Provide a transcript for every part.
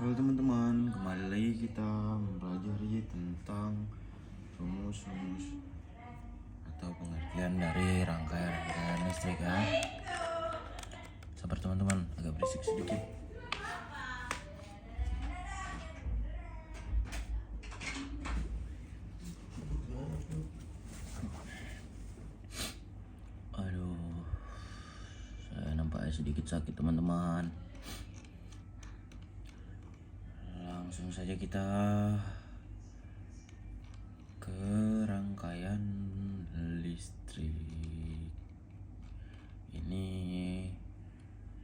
Halo teman-teman, kembali lagi kita mempelajari tentang rumus-rumus atau pengertian dari rangkaian listrik ya. Sabar teman-teman, agak berisik sedikit. Aduh, saya nampaknya sedikit sakit teman-teman. Langsung saja kita ke rangkaian listrik. Ini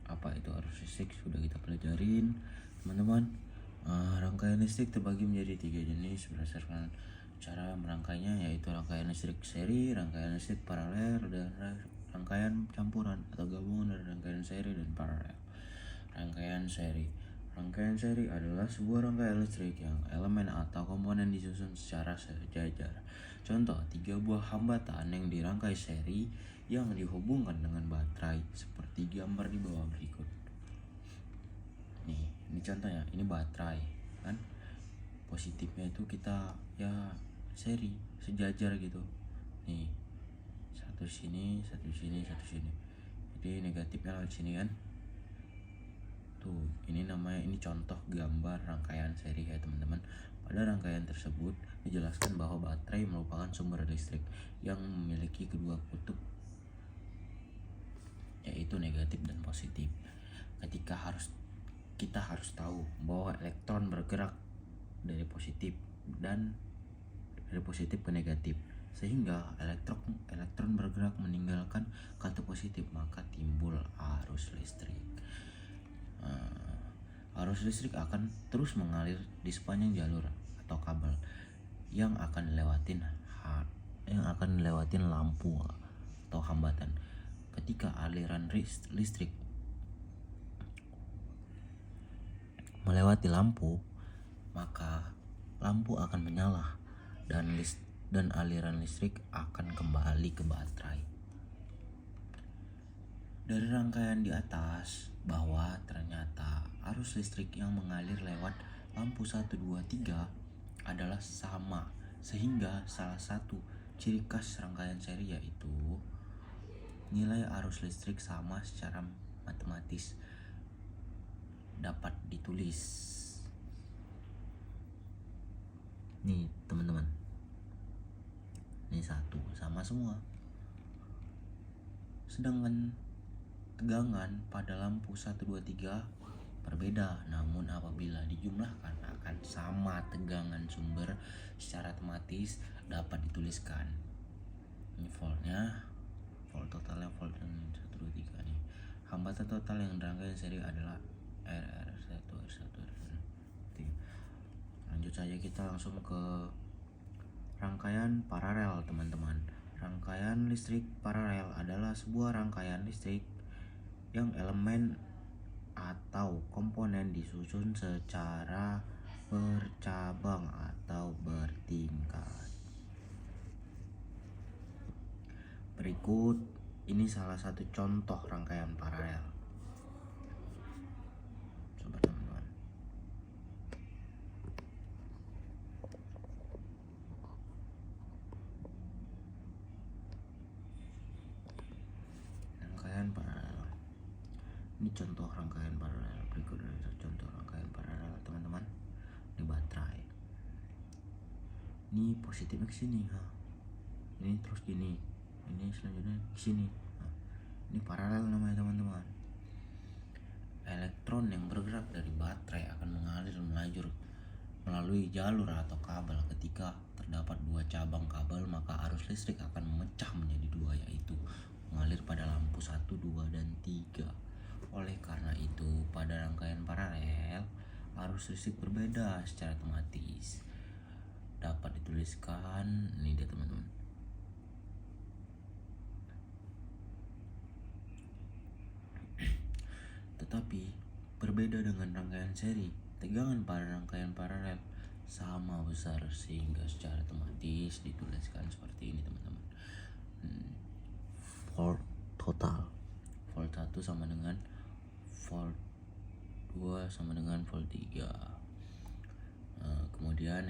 apa itu arus listrik sudah kita pelajarin teman-teman. Rangkaian listrik terbagi menjadi 3 jenis berdasarkan cara merangkainya, yaitu rangkaian listrik seri, rangkaian listrik paralel, dan rangkaian campuran atau gabungan dari rangkaian seri dan paralel. Rangkaian seri adalah sebuah rangkaian listrik yang elemen atau komponen disusun secara sejajar. Contoh, 3 buah hambatan yang dirangkai seri yang dihubungkan dengan baterai seperti gambar di bawah berikut. Nih, ini contohnya, ini baterai kan. Positifnya itu kita ya seri, sejajar gitu. Nih, satu sini, satu sini, satu sini. Jadi negatifnya lewat sini kan. Tuh, ini namanya, ini contoh gambar rangkaian seri ya teman-teman. Pada rangkaian tersebut dijelaskan bahwa baterai merupakan sumber listrik yang memiliki kedua kutub, yaitu negatif dan positif. Kita harus tahu bahwa elektron bergerak dari positif ke negatif, sehingga elektron bergerak meninggalkan kantong positif, maka timbul arus listrik. Arus listrik akan terus mengalir di sepanjang jalur atau kabel yang akan lewatin lampu atau hambatan. Ketika aliran listrik melewati lampu, maka lampu akan menyala dan aliran listrik akan kembali ke baterai. Dari rangkaian di atas bahwa ternyata arus listrik yang mengalir lewat lampu 1, 2, 3 adalah sama, sehingga salah satu ciri khas rangkaian seri yaitu nilai arus listrik sama secara matematis dapat ditulis. Nih teman-teman, ini satu sama semua, sedangkan tegangan pada lampu 1, 2, 3 berbeda, namun apabila dijumlahkan akan sama tegangan sumber secara otomatis dapat dituliskan. Ini voltnya, volt totalnya, volt 1, 2, 3 nih. Hambatan total yang dirangkai seri adalah R1, R1, R1. Lanjut saja kita langsung ke rangkaian paralel teman-teman. Rangkaian listrik paralel adalah sebuah rangkaian listrik yang elemen atau komponen disusun secara bercabang atau bertingkat. Berikut ini salah satu contoh rangkaian paralel. Coba teman-teman. Rangkaian paralel. Ini contoh rangkaian paralel. Berikut adalah contoh rangkaian paralel teman-teman. Ini baterai. Ini positifnya ke sini, ini terus gini, ini selanjutnya ke sini. Ini paralel namanya teman-teman. Elektron yang bergerak dari baterai akan mengalir melalui jalur atau kabel. Ketika terdapat 2 cabang kabel, maka arus listrik akan memecah menjadi 2, yaitu mengalir pada lampu 1, 2, dan 3. Oleh karena itu, pada rangkaian paralel, arus listrik berbeda secara otomatis. Dapat dituliskan, ini dia teman-teman. Tetapi berbeda dengan rangkaian seri, tegangan pada rangkaian paralel sama besar, sehingga secara otomatis dituliskan seperti ini teman-teman. Volt total, volt 1 sama dengan volt 2 sama dengan volt 3. Kemudian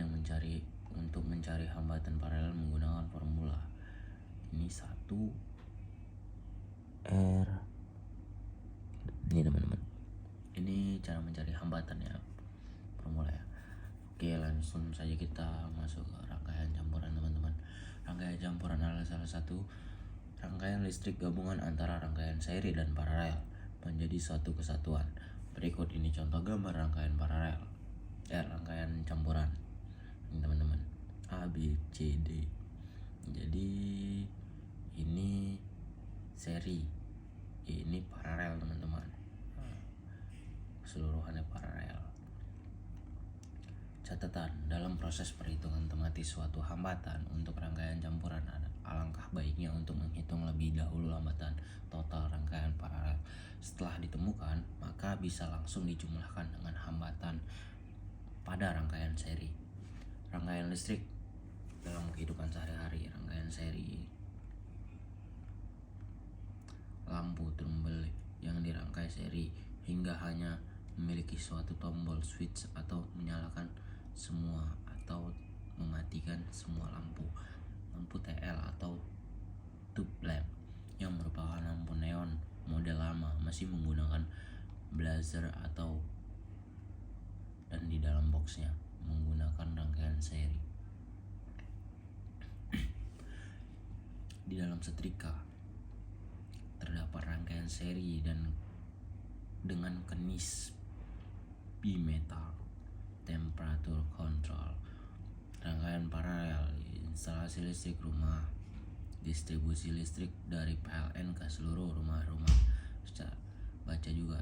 untuk mencari hambatan paralel menggunakan formula. Ini 1 R. Ini teman-teman. Ini cara mencari hambatan ya, formula ya. Oke, langsung saja kita masuk ke rangkaian campuran teman-teman. Rangkaian campuran adalah salah satu rangkaian listrik gabungan antara rangkaian seri dan paralel menjadi suatu kesatuan. Berikut ini contoh gambar rangkaian paralel. Rangkaian campuran. Ini teman-teman. A, B, C, D. Jadi ini seri, ini paralel teman-teman. Keseluruhannya paralel. Catatan, dalam proses perhitungan tematis suatu hambatan untuk rangkaian campuran, alangkah baiknya untuk menghitung lebih dahulu hambatan total rangkaian paralel. Setelah ditemukan, maka bisa langsung dijumlahkan dengan hambatan pada rangkaian seri. Rangkaian listrik dalam kehidupan sehari-hari, rangkaian seri. Lampu trumble yang dirangkai seri hingga hanya memiliki suatu tombol switch atau menyalakan semua atau mematikan semua lampu. Lampu TL atau tube lamp yang merupakan lampu neon model lama masih menggunakan blazer dan di dalam boxnya menggunakan rangkaian seri. Di dalam setrika terdapat rangkaian seri dan dengan kenis bimetal, temperatur kontrol. Rangkaian paralel, instalasi listrik rumah, distribusi listrik dari PLN ke seluruh rumah-rumah. Baca juga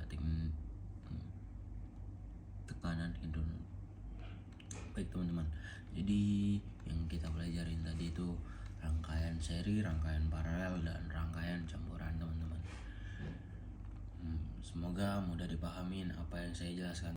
tekanan hidrolik. Baik teman-teman, jadi yang kita pelajarin tadi itu rangkaian seri, rangkaian paralel, dan rangkaian campuran teman-teman. Semoga mudah dipahamin apa yang saya jelaskan.